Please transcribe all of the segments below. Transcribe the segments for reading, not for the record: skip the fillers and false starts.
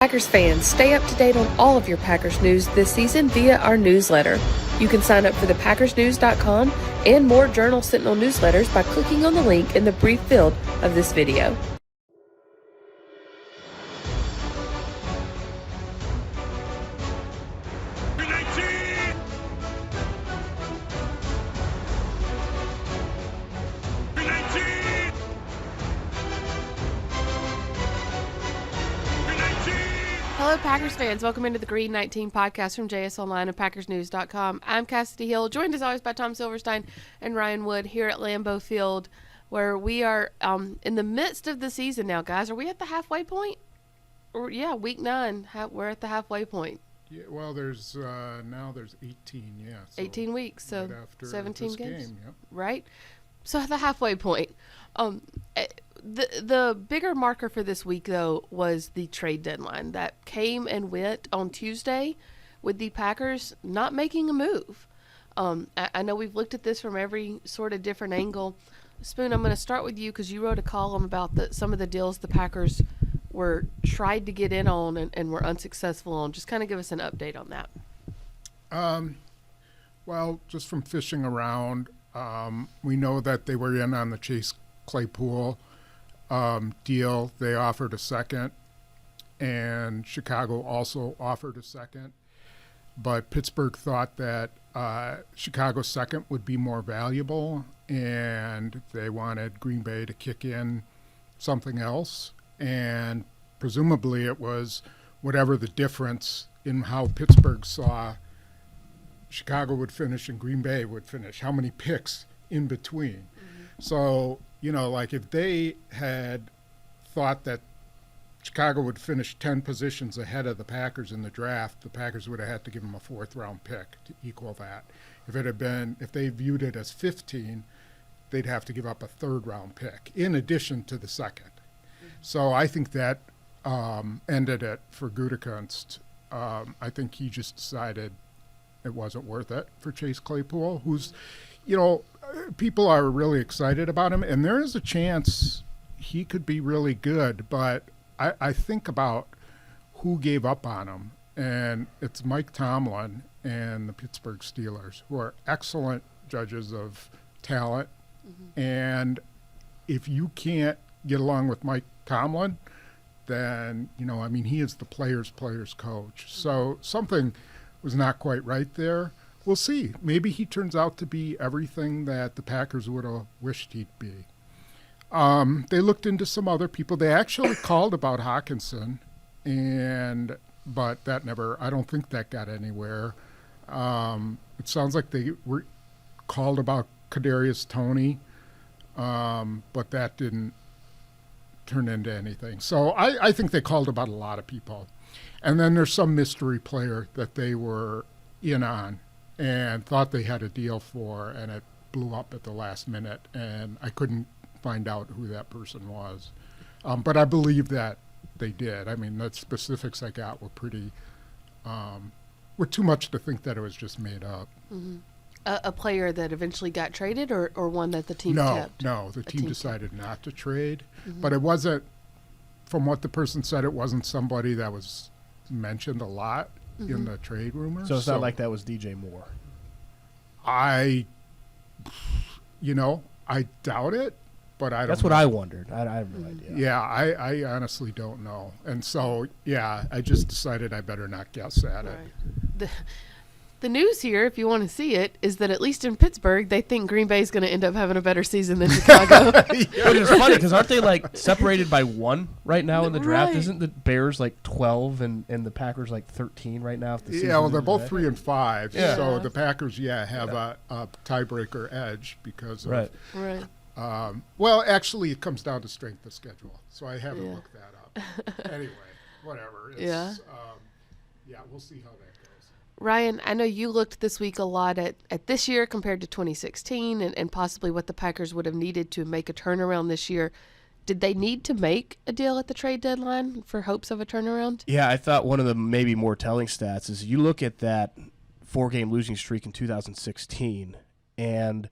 Packers fans, stay up to date on all of your Packers news this season via our newsletter. You can sign up for the PackersNews.com and more Journal Sentinel newsletters by clicking on the link in the brief field of this video. Hello, Packers fans. Welcome into the Green 19 podcast from JS Online and PackersNews.com. I'm Kassidy Hill, joined as always by Tom Silverstein and Ryan Wood here at Lambeau Field, where we are in the midst of the season now, guys. Are we at the halfway point? Yeah, week 9. We're at the halfway point. Yeah, well, there's 18, yeah. So 18 weeks, so right after 17 games, yep. Right? So at the halfway point. The bigger marker for this week, though, was the trade deadline that came and went on Tuesday with the Packers not making a move. I know we've looked at this from every sort of different angle. Spoon, I'm going to start with you because you wrote a column about some of the deals the Packers were tried to get in on and were unsuccessful on. Just kind of give us an update on that. Well, just from fishing around, we know that they were in on the Chase Claypool deal. They offered a second, and Chicago also offered a second. But Pittsburgh thought that Chicago's second would be more valuable, and they wanted Green Bay to kick in something else. And presumably it was whatever the difference in how Pittsburgh saw Chicago would finish and Green Bay would finish, how many picks in between. Mm-hmm. So, like if they had thought that Chicago would finish 10 positions ahead of the Packers in the draft, the Packers would have had to give them a 4th-round pick to equal that. If they viewed it as 15, they'd have to give up a 3rd-round pick in addition to the second. Mm-hmm. So I think that ended it for Gutekunst. I think he just decided it wasn't worth it for Chase Claypool, who's, people are really excited about him, and there is a chance he could be really good, but I think about who gave up on him, and it's Mike Tomlin and the Pittsburgh Steelers, who are excellent judges of talent, mm-hmm. and if you can't get along with Mike Tomlin, then, he is the player's coach. So something was not quite right there. We'll see. Maybe he turns out to be everything that the Packers would have wished he'd be. They looked into some other people. They actually called about Hawkinson, but that I don't think that got anywhere. It sounds like they were called about Kadarius Toney, but that didn't turn into anything. So I think they called about a lot of people. And then there's some mystery player that they were in on and thought they had a deal for, and it blew up at the last minute, and I couldn't find out who that person was. But I believe that they did. The specifics I got were were too much to think that it was just made up. Mm-hmm. A player that eventually got traded or one that the team kept? No, the team decided not to trade. Mm-hmm. But it wasn't, from what the person said, it wasn't somebody that was mentioned a lot mm-hmm. in the trade rumors. So it's not like that was DJ Moore. I doubt it, but I don't That's know. what I wondered. I have no idea. Yeah, I honestly don't know. And so, I just decided I better not guess at it. The news here, if you want to see it, is that at least in Pittsburgh, they think Green Bay is going to end up having a better season than Chicago. Which is funny because aren't they separated by 1 right now in the draft? Right. Isn't the Bears 12 and the Packers 13 right now? If the well, they're both 3 and 5. Yeah. So the Packers, have a tiebreaker edge because of. Right. Well, actually, it comes down to strength of schedule. So I haven't looked that up. Anyway, whatever. It's, we'll see how that goes. Ryan, I know you looked this week a lot at this year compared to 2016 and possibly what the Packers would have needed to make a turnaround this year. Did they need to make a deal at the trade deadline for hopes of a turnaround? Yeah, I thought one of the maybe more telling stats is you look at that 4-game losing streak in 2016, and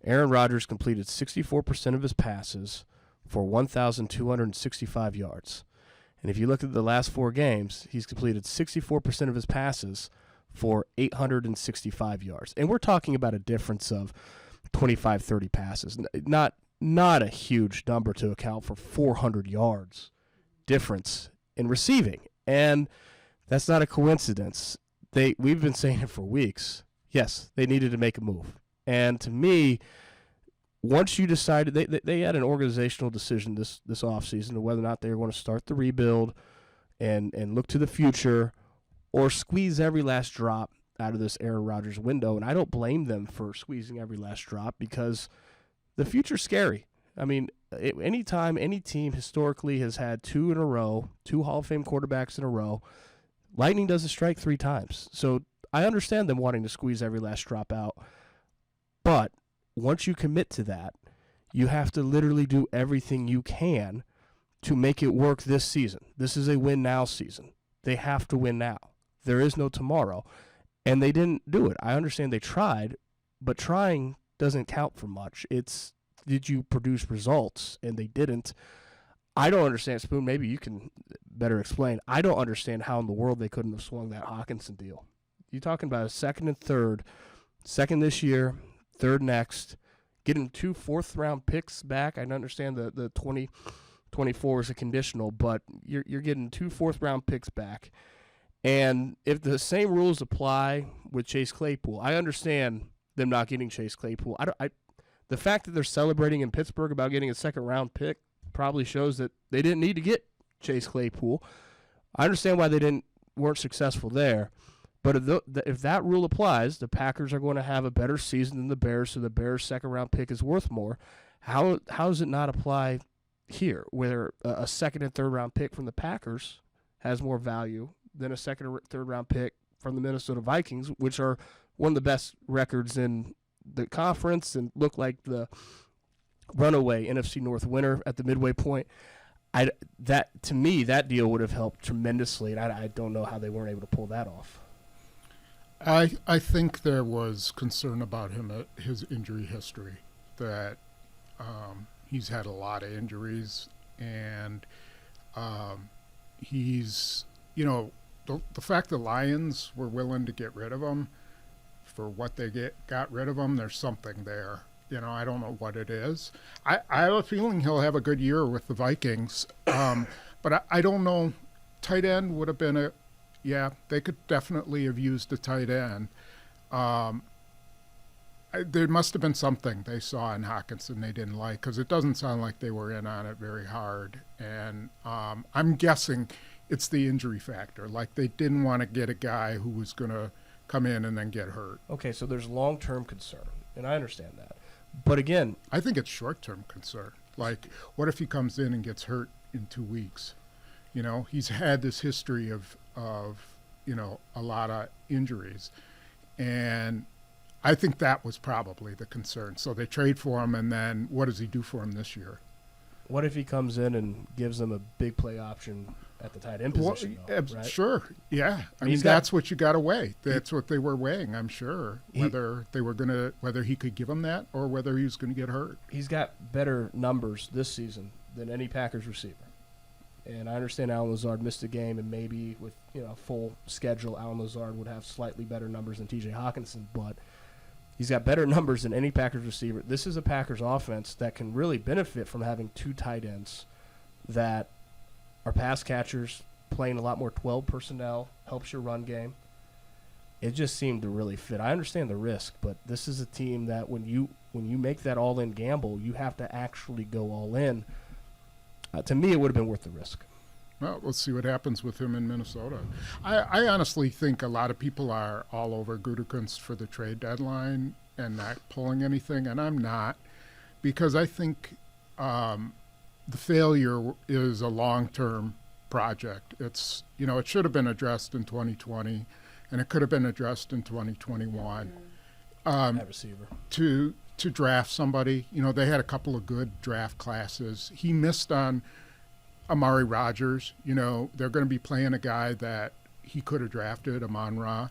Aaron Rodgers completed 64% of his passes for 1,265 yards. And if you look at the last 4 games, he's completed 64% of his passes for 865 yards. And we're talking about a difference of 25, 30 passes. Not a huge number to account for 400 yards difference in receiving. And that's not a coincidence. We've been saying it for weeks. Yes, they needed to make a move. And to me, once you decided, they had an organizational decision this offseason of whether or not they were going to start the rebuild and look to the future or squeeze every last drop out of this Aaron Rodgers window. And I don't blame them for squeezing every last drop because the future's scary. I mean, anytime any team historically has had 2 in a row, 2 Hall of Fame quarterbacks in a row, lightning doesn't strike 3 times. So I understand them wanting to squeeze every last drop out. But once you commit to that, you have to literally do everything you can to make it work this season. This is a win now season. They have to win now. There is no tomorrow. And they didn't do it. I understand they tried, but trying doesn't count for much. It's, did you produce results? And they didn't. I don't understand, Spoon, maybe you can better explain. I don't understand how in the world they couldn't have swung that Hawkinson deal. You're talking about a second and third, second this year, third next, getting 2 fourth-round picks back. I understand the 2024 is a conditional, but you're getting 2 fourth-round picks back. And if the same rules apply with Chase Claypool, I understand them not getting Chase Claypool. The fact that they're celebrating in Pittsburgh about getting a second-round pick probably shows that they didn't need to get Chase Claypool. I understand why they weren't successful there. But if that rule applies, the Packers are going to have a better season than the Bears, so the Bears' second-round pick is worth more. How does it not apply here, where a second and third-round pick from the Packers has more value than a second or third-round pick from the Minnesota Vikings, which are one of the best records in the conference and look like the runaway NFC North winner at the midway point? To me, that deal would have helped tremendously, and I don't know how they weren't able to pull that off. I think there was concern about his injury history, that he's had a lot of injuries, and he's, the fact the Lions were willing to get rid of him for what they got rid of him, there's something there. I don't know what it is. I have a feeling he'll have a good year with the Vikings, but I don't know. Tight end would have been they could definitely have used a tight end. There must have been something they saw in Hawkinson they didn't like, because it doesn't sound like they were in on it very hard. And I'm guessing it's the injury factor. Like, they didn't want to get a guy who was going to come in and then get hurt. Okay, so there's long-term concern, and I understand that. But again, I think it's short-term concern. Like, what if he comes in and gets hurt in 2 weeks? He's had this history of a lot of injuries. And I think that was probably the concern. So they trade for him, and then what does he do for him this year? What if he comes in and gives them a big play option at the tight end position? Right? Sure, yeah. I mean, that's what you got to weigh. That's what they were weighing, I'm sure. Whether he could give them that or whether he was going to get hurt. He's got better numbers this season than any Packers receiver. And I understand Allen Lazard missed a game, and maybe with full schedule, Allen Lazard would have slightly better numbers than T.J. Hawkinson, but he's got better numbers than any Packers receiver. This is a Packers offense that can really benefit from having 2 tight ends that are pass catchers, playing a lot more 12 personnel, helps your run game. It just seemed to really fit. I understand the risk, but this is a team that when you make that all-in gamble, you have to actually go all in. To me, it would have been worth the risk. Well, we'll see what happens with him in Minnesota. I honestly think a lot of people are all over Gutekunst for the trade deadline and not pulling anything, and I'm not, because I think the failure is a long-term project. It's it should have been addressed in 2020, and it could have been addressed in 2021. That receiver. To draft somebody. They had a couple of good draft classes. He missed on Amari Rodgers. They're going to be playing a guy that he could have drafted, Amon-Ra,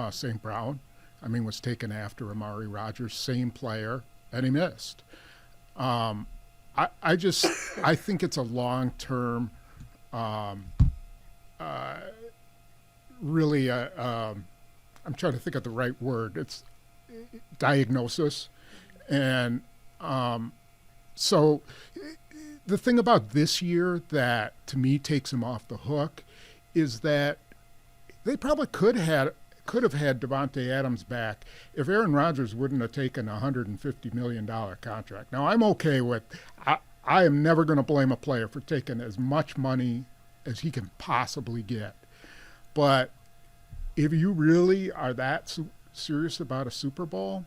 St. Brown. Was taken after Amari Rodgers, same player, and he missed. I think it's a long-term really I'm trying to think of the right word. It's diagnosis. And so the thing about this year that to me takes him off the hook is that they probably could have had Devontae Adams back if Aaron Rodgers wouldn't have taken a $150 million contract. Now, I'm okay with I am never going to blame a player for taking as much money as he can possibly get. But if you really are that serious about a Super Bowl,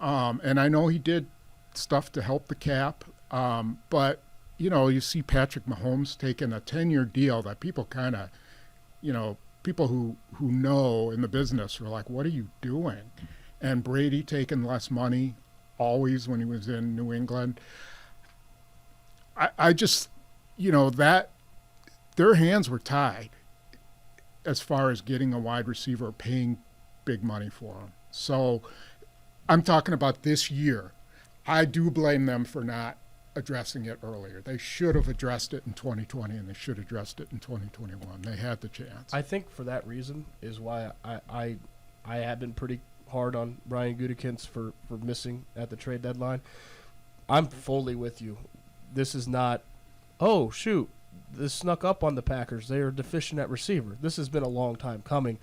and I know he did stuff to help the cap, but, you see Patrick Mahomes taking a 10-year deal that people kind of, people who know in the business were like, what are you doing? And Brady taking less money always when he was in New England. I just, that their hands were tied as far as getting a wide receiver, paying big money for him. So I'm talking about this year. I do blame them for not addressing it earlier. They should have addressed it in 2020, and they should have addressed it in 2021. They had the chance. I think for that reason is why I have been pretty hard on Brian Gutekunst for missing at the trade deadline. I'm fully with you. This is not, oh, shoot, this snuck up on the Packers. They are deficient at receiver. This has been a long time coming.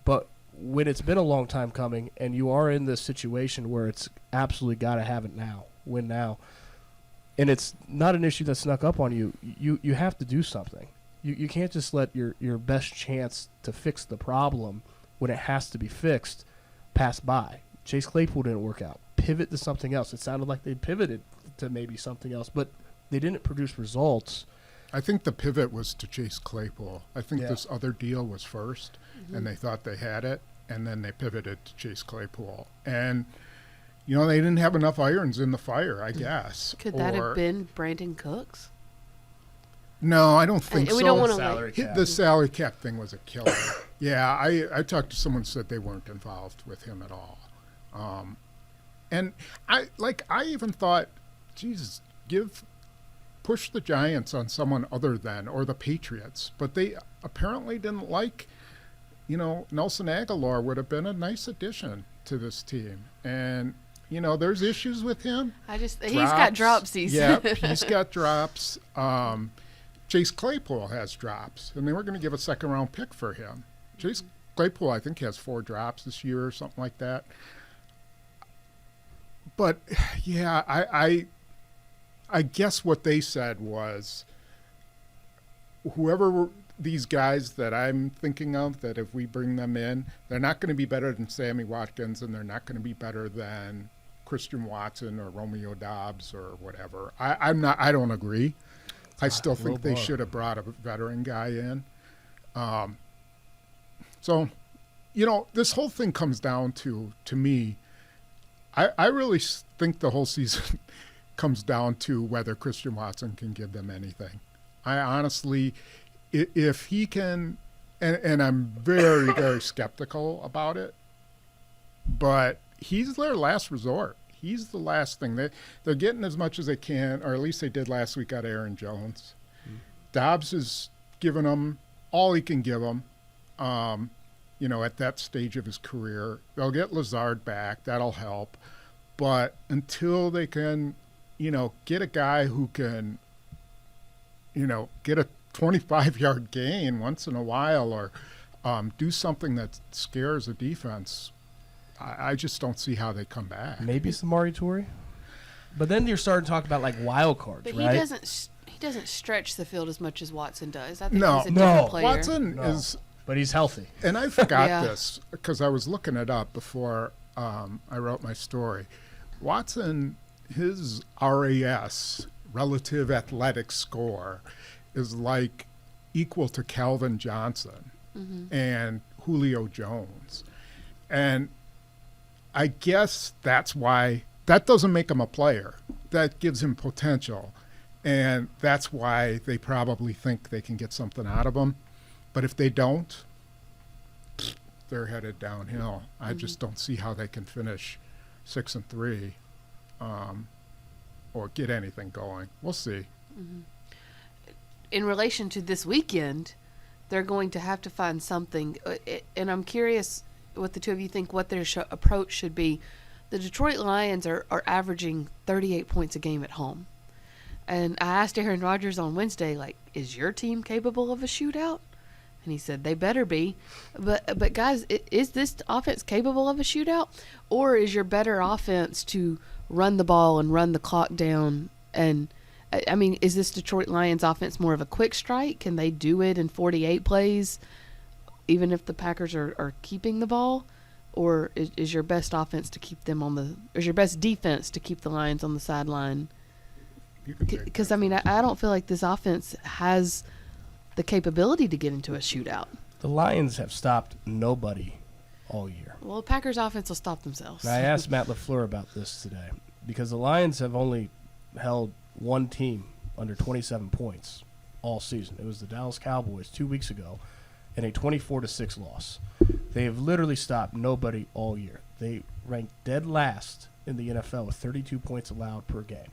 But when it's been a long time coming and you are in this situation where it's absolutely got to have it now, win now, and it's not an issue that snuck up on you, you have to do something. You can't just let your best chance to fix the problem when it has to be fixed pass by. Chase Claypool didn't work out. Pivot to something else. It sounded like they pivoted to maybe something else, but they didn't produce results. I think the pivot was to Chase Claypool. I think this other deal was first, and they thought they had it, and then they pivoted to Chase Claypool. And, they didn't have enough irons in the fire, I guess. Could that have been Brandon Cooks? No, I don't think so. We don't want to The salary cap thing was a killer. Yeah, I talked to someone who said they weren't involved with him at all. And I even thought, Jesus, push the Giants on someone other than, or the Patriots. But they apparently didn't like, Nelson Aguilar would have been a nice addition to this team. And, there's issues with him. He's got dropsies. Yeah, he's got drops. Chase Claypool has drops, and they were going to give a second-round pick for him. Chase Claypool, I think, has 4 drops this year or something like that. But, yeah, I guess what they said was whoever these guys that I'm thinking of, that if we bring them in, they're not going to be better than Sammy Watkins, and they're not going to be better than Christian Watson or Romeo Doubs or whatever. I don't agree. I still think they should have brought a veteran guy in. So, this whole thing comes down to me, I really think the whole season comes down to whether Christian Watson can give them anything. I honestly, if he can, and I'm very, very skeptical about it, but he's their last resort. He's the last thing. They're getting as much as they can, or at least they did last week out of Aaron Jones. Dobbs is giving them all he can give them, at that stage of his career. They'll get Lazard back. That'll help. But until they can, get a guy who can, get a 25-yard gain once in a while, or do something that scares a defense, I just don't see how they come back. Maybe Samori Toure, but then you're starting to talk about like wild cards, but right? He doesn't stretch the field as much as Watson does. I think No, he's a different player. Watson is, but he's healthy. and I forgot this because I was looking it up before I wrote my story. Watson, his RAS, relative athletic score, is like equal to Calvin Johnson and Julio Jones, and I guess that's why that doesn't make him a player. That gives him potential. And that's why they probably think they can get something out of him. But if they don't, they're headed downhill. I just don't see how they can finish 6-3 or get anything going. We'll see. In relation to this weekend, they're going to have to find something. And I'm curious what the two of you think what their approach should be. The Detroit Lions are averaging 38 points a game at home. And I asked Aaron Rodgers on Wednesday, like, is your team capable of a shootout? And he said, they better be. But guys, is this offense capable of a shootout? Or is your better offense to run the ball and run the clock down? And, I mean, is this Detroit Lions offense more of a quick strike? Can they do it in 48 plays, even if the Packers are keeping the ball? Or is your best offense to keep them on the – is your best defense to keep the Lions on the sideline? Because, I mean, I don't feel like this offense has the capability to get into a shootout. The Lions have stopped nobody all year. Well, the Packers' offense will stop themselves. And I asked Matt LaFleur about this today because the Lions have only held one team under 27 points all season. It was the Dallas Cowboys 2 weeks ago in a 24-6 loss. They have literally stopped nobody all year. They ranked dead last in the NFL with 32 points allowed per game.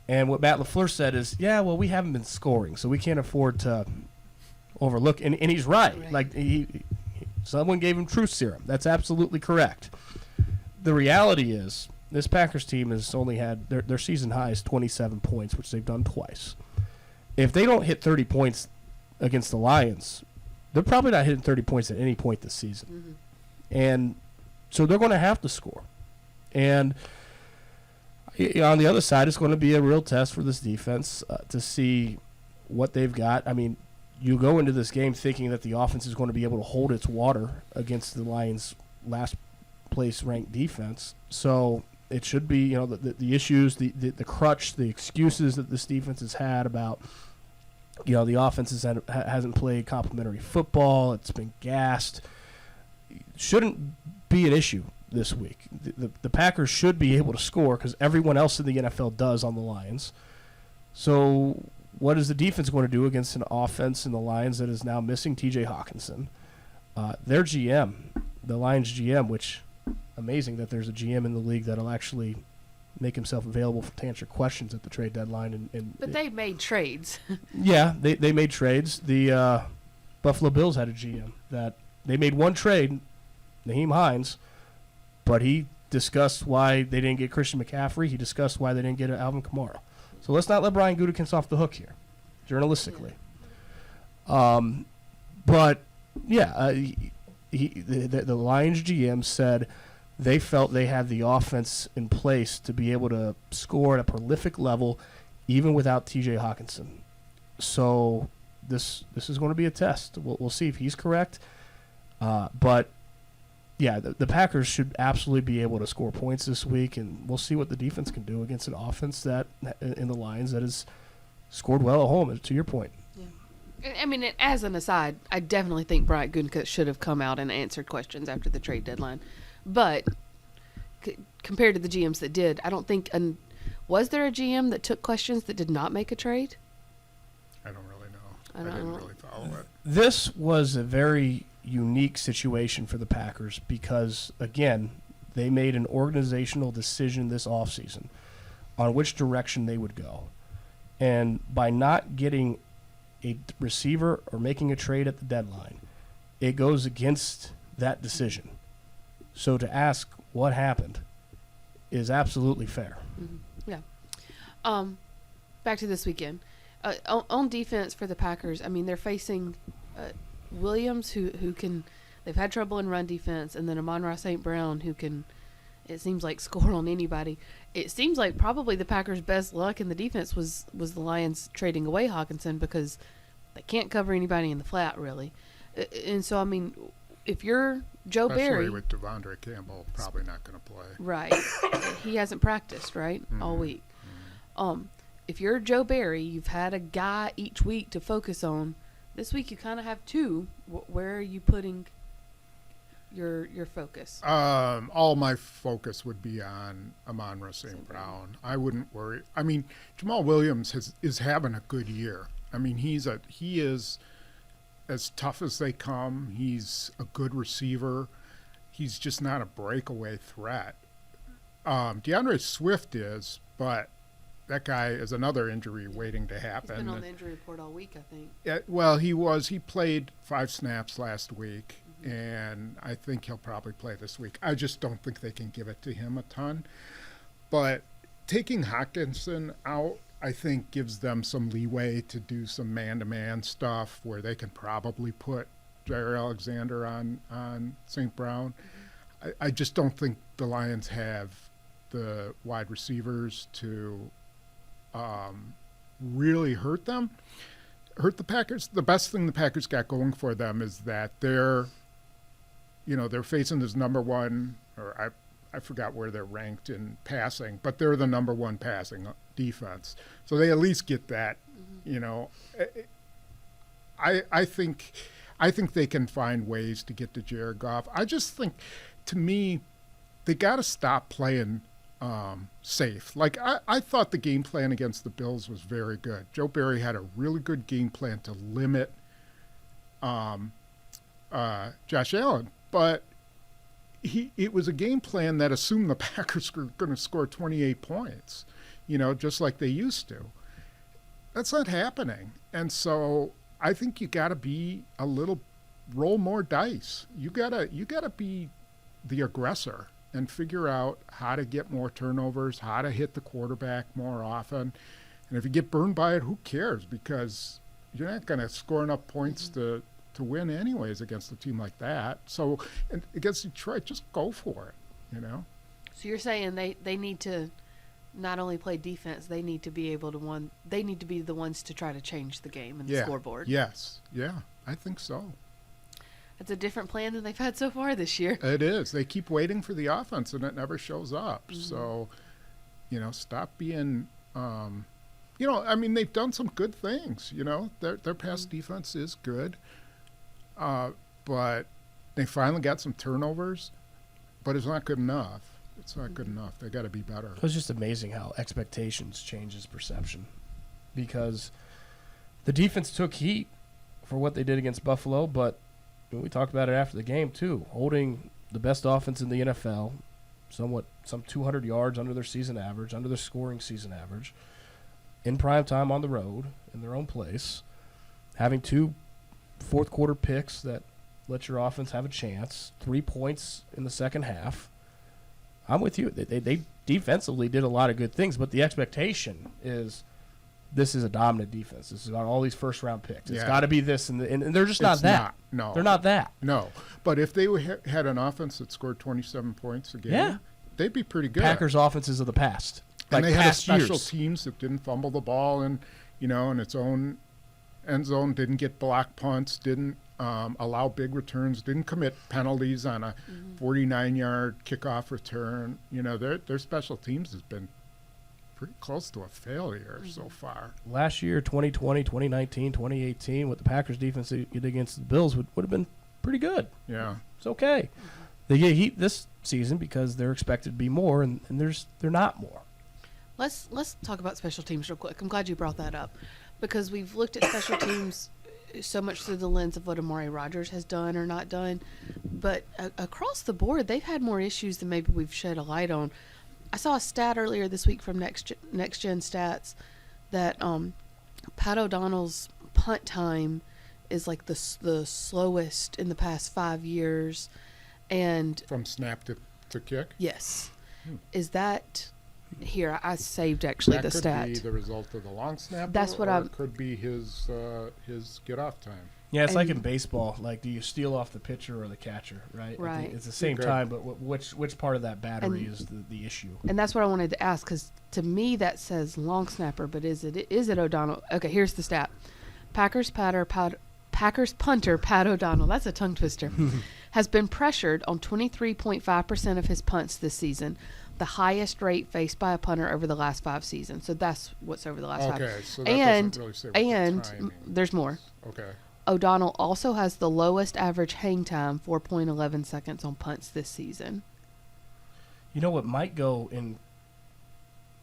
And what Matt LaFleur said is, yeah, well, we haven't been scoring, so we can't afford to overlook. And he's right. Like, someone gave him truth serum. That's absolutely correct. The reality is this Packers team has only had their season high is 27 points, which they've done twice. If they don't hit 30 points against the Lions, they're probably not hitting 30 points at any point this season. Mm-hmm. And so they're going to have to score. And on the other side, it's going to be a real test for this defense to see what they've got. I mean, you go into this game thinking that the offense is going to be able to hold its water against the Lions' last place ranked defense. So it should be, you know, the issues, the crutch, the excuses that this defense has had about, you know, the offense hasn't played complementary football. It's been gassed. Shouldn't be an issue this week. The Packers should be able to score because everyone else in the NFL does on the Lions. So what is the defense going to do against an offense in the Lions that is now missing T.J. Hawkinson? Their GM, the Lions GM, which amazing that there's a GM in the league that'll actually make himself available to answer questions at the trade deadline. But they made trades. Yeah, they made trades. The Buffalo Bills had a GM that they made one trade, Naheem Hines, but he discussed why they didn't get Christian McCaffrey. He discussed why they didn't get Alvin Kamara. So let's not let Brian Gutekunst off the hook here, journalistically. But, yeah, the Lions GM said they felt they had the offense in place to be able to score at a prolific level even without T.J. Hawkinson. So this is going to be a test. We'll see if he's correct. But, yeah, the Packers should absolutely be able to score points this week, and we'll see what the defense can do against an offense that in the Lions that has scored well at home, to your point. Yeah. I mean, as an aside, I definitely think Brian Gutekunst should have come out and answered questions after the trade deadline. But compared to the GMs that did, I don't think was there a GM that took questions that did not make a trade? I don't really know. I didn't really follow it. This was a very unique situation for the Packers because, again, they made an organizational decision this offseason on which direction they would go. And by not getting a receiver or making a trade at the deadline, it goes against that decision. So to ask what happened is absolutely fair. Mm-hmm. Yeah. Back to this weekend. On defense for the Packers, I mean, they're facing Williams, who can – they've had trouble in run defense, and then Amon-Ra St. Brown, who can, it seems like, score on anybody. It seems like probably the Packers' best luck in the defense was the Lions trading away Hawkinson because they can't cover anybody in the flat, really. And so, I mean, if you're Joe Barry – especially with Devondre Campbell probably not going to play. Right. He hasn't practiced, right, all week. Mm-hmm. If you're Joe Barry, you've had a guy each week to focus on. This week you kind of have two. Where are you putting your focus? All my focus would be on Amon-Ra St. Brown. I wouldn't worry. I mean, Jamal Williams is having a good year. I mean, he is as tough as they come. He's a good receiver. He's just not a breakaway threat. DeAndre Swift is, but that guy is another injury waiting to He's happen. been on the injury report all week, I think. Yeah, well, he played 5 snaps last week, and I think he'll probably play this week. I just don't think they can give it to him a ton. But taking Hawkinson out, I think, gives them some leeway to do some man-to-man stuff where they can probably put Jair Alexander on St. Brown. I just don't think the Lions have the wide receivers to really hurt them. Hurt the Packers. The best thing the Packers got going for them is that they're facing this number one, or I forgot where they're ranked in passing, but they're the number one passing defense. So they at least get that. I think they can find ways to get to Jared Goff. I just think, to me, they got to stop playing safe. Like, I thought the game plan against the Bills was very good. Joe Barry had a really good game plan to limit Josh Allen, but it was a game plan that assumed the Packers were going to score 28 points, just like they used to. That's not happening. And so I think you got to roll more dice. You got to be the aggressor and figure out how to get more turnovers, how to hit the quarterback more often. And if you get burned by it, who cares? Because you're not going to score enough points to win anyways against a team like that. So and against Detroit, just go for it, So you're saying they need to not only play defense, they need to be they need to be the ones to try to change the game and the scoreboard. Yes. Yeah, I think so. It's a different plan than they've had so far this year. It is. They keep waiting for the offense, and it never shows up. Mm-hmm. So, stop being they've done some good things. Their pass defense is good. But they finally got some turnovers, but it's not good enough. It's not good enough. They got to be better. It's just amazing how expectations changes perception, because the defense took heat for what they did against Buffalo, but we talked about it after the game too, holding the best offense in the NFL, some 200 yards under their season average, under their scoring season average, in prime time on the road, in their own place, having 2 fourth-quarter picks that let your offense have a chance, 3 points in the second half. I'm with you. They defensively did a lot of good things, but the expectation is this is a dominant defense. This is about all these first-round picks. It's got to be this, and they're just not that. No. They're not that. No. But if they had an offense that scored 27 points a game, they'd be pretty good. Packers' offenses of the past. And they had special years. teams that didn't fumble the ball in its own end zone, didn't get block punts, didn't allow big returns, didn't commit penalties on a 49-yard kickoff return. Their special teams has been pretty close to a failure so far. Last year, 2020, 2019, 2018, what the Packers defense did against the Bills would have been pretty good. Yeah. It's okay. They get heat this season because they're expected to be more, and they're not more. Let's talk about special teams real quick. I'm glad you brought that up, because we've looked at special teams so much through the lens of what Amari Rodgers has done or not done, but across the board, they've had more issues than maybe we've shed a light on. I saw a stat earlier this week from Next Gen Stats that Pat O'Donnell's punt time is like the slowest in the past 5 years, and from snap to kick. Yes, is that? Here, I saved actually the stat. That could be the result of the long snapper. That's what it could be his get off time. Yeah, it's like in baseball. Like, do you steal off the pitcher or the catcher? Right. Right. It's the same time, but which part of that battery is the issue? And that's what I wanted to ask, because to me that says long snapper, but is it O'Donnell? Okay, here's the stat: Packers punter Pat O'Donnell. That's a tongue twister. Has been pressured on 23.5% of his punts this season, the highest rate faced by a punter over the last 5 seasons. So that's what's over the last 5. Okay, so that doesn't really say what the timing there's more. Okay. O'Donnell also has the lowest average hang time, 4.11 seconds on punts this season. You know what might go in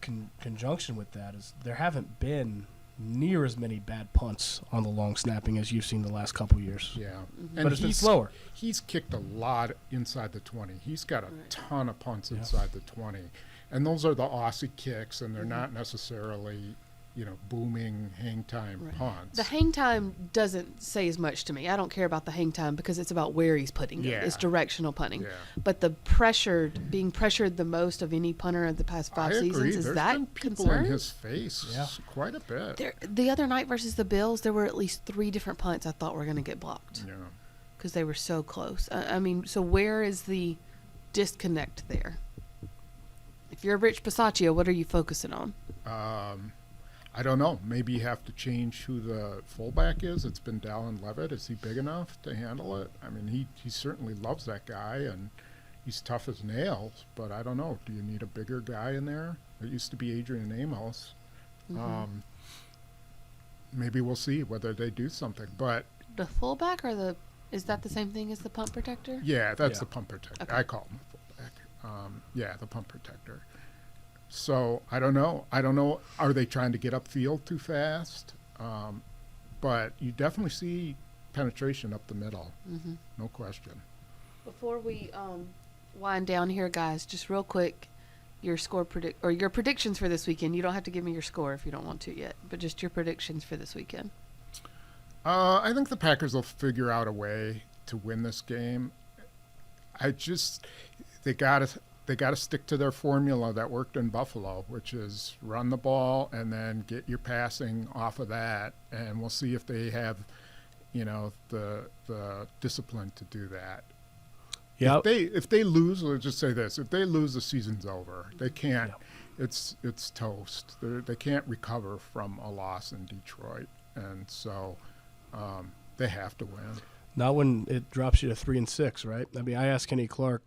conjunction with that is there haven't been near as many bad punts on the long snapping as you've seen the last couple years. Yeah. Mm-hmm. But it's been slower. He's kicked a lot inside the 20. He's got a ton of punts inside the 20. And those are the Aussie kicks, and they're not necessarily, booming hang time punts. The hang time doesn't say as much to me. I don't care about the hang time because it's about where he's putting it. It's directional punting. Yeah. But the being pressured the most of any punter of the past 5 seasons, is There's that been people concern? in his face quite a bit. The other night versus the Bills, there were at least 3 different punts I thought were going to get blocked. Yeah. Because they were so close. So where is the disconnect there? If you're Rich Bisaccia, what are you focusing on? I don't know. Maybe you have to change who the fullback is. It's been Dallin Levitt. Is he big enough to handle it? I mean, he certainly loves that guy, and he's tough as nails. But I don't know. Do you need a bigger guy in there? It used to be Adrian Amos. Maybe we'll see whether they do something. But the fullback is that the same thing as the punt protector? yeah, that's the punt protector. Okay. I call him a fullback. The punt protector. So I don't know. Are they trying to get upfield too fast? But you definitely see penetration up the middle. No question. Before we wind down here, guys, just real quick, your your predictions for this weekend. You don't have to give me your score if you don't want to yet, but just your predictions for this weekend. I think the Packers will figure out a way to win this game. They gotta stick to their formula that worked in Buffalo, which is run the ball and then get your passing off of that, and we'll see if they have, the discipline to do that. Yeah. If they lose, let's just say this: if they lose, the season's over. They can't. It's toast. They can't recover from a loss in Detroit, and so they have to win. Not when it drops you to 3-6, right? I mean, I asked Kenny Clark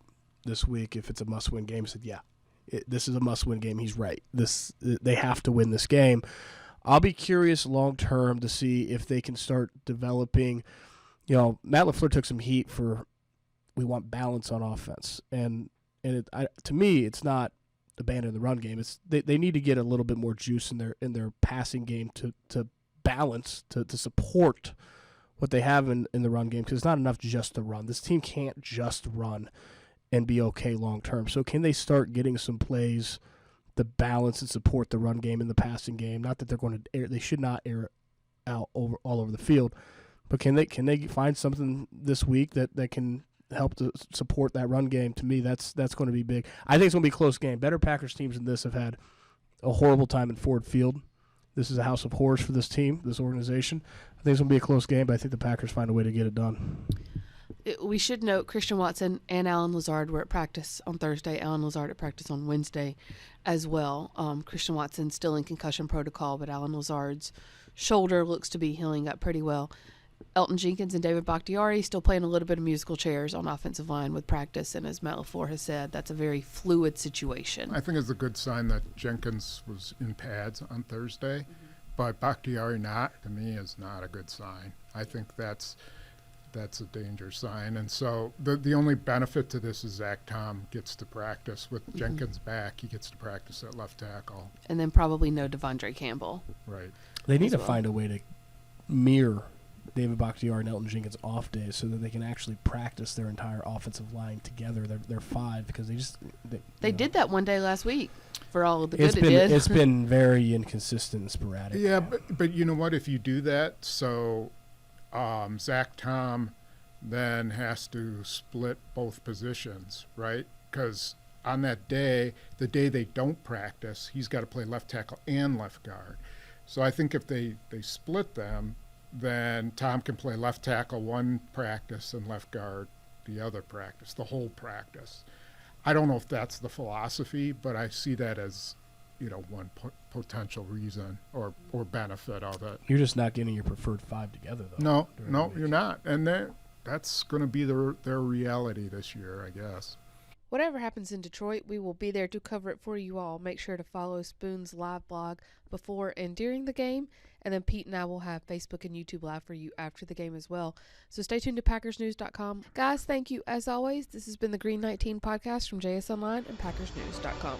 this week if it's a must-win game. He said, "Yeah, this is a must-win game." He's right. They have to win this game. I'll be curious long term to see if they can start developing. Matt LaFleur took some heat for we want balance on offense, and to me, it's not abandon the run game. It's they need to get a little bit more juice in their passing game to balance to support what they have in the run game, because it's not enough just to run. This team can't just run and be okay long term. So can they start getting some plays to balance and support the run game and the passing game? Not that they should not air out all over the field, but can they find something this week that can help to support that run game? To me, that's going to be big. I think it's going to be a close game. Better Packers teams than this have had a horrible time in Ford Field. This is a house of horrors for this team, this organization. I think it's going to be a close game, but I think the Packers find a way to get it done. We should note Christian Watson and Alan Lazard were at practice on Thursday. Alan Lazard at practice on Wednesday as well. Christian Watson still in concussion protocol, but Alan Lazard's shoulder looks to be healing up pretty well. Elton Jenkins and David Bakhtiari still playing a little bit of musical chairs on offensive line with practice, and as Matt LaFleur has said, that's a very fluid situation. I think it's a good sign that Jenkins was in pads on Thursday, but Bakhtiari not, to me, is not a good sign. I think that's a danger sign. And so the only benefit to this is Zach Tom gets to practice. With Jenkins back, he gets to practice at left tackle. And then probably no Devondre Campbell. Right. They need to find a way to mirror David Bakhtiari and Elton Jenkins off days so that they can actually practice their entire offensive line together. They're five because they did that one day last week for all of the good it did. It's been very inconsistent and sporadic. Yeah, but you know what? If you do that, so Zach Tom then has to split both positions, right? Because on that day, the day they don't practice, he's got to play left tackle and left guard. So I think if they split them, then Tom can play left tackle one practice and left guard the other practice, the whole practice. I don't know if that's the philosophy, but I see that as, one potential reason or benefit of it. You're just not getting your preferred five together, though. No, you're not. And that's going to be their reality this year, I guess. Whatever happens in Detroit, we will be there to cover it for you all. Make sure to follow Spoon's live blog before and during the game. And then Pete and I will have Facebook and YouTube live for you after the game as well. So stay tuned to PackersNews.com. Guys, thank you as always. This has been the Green 19 podcast from JS Online and PackersNews.com.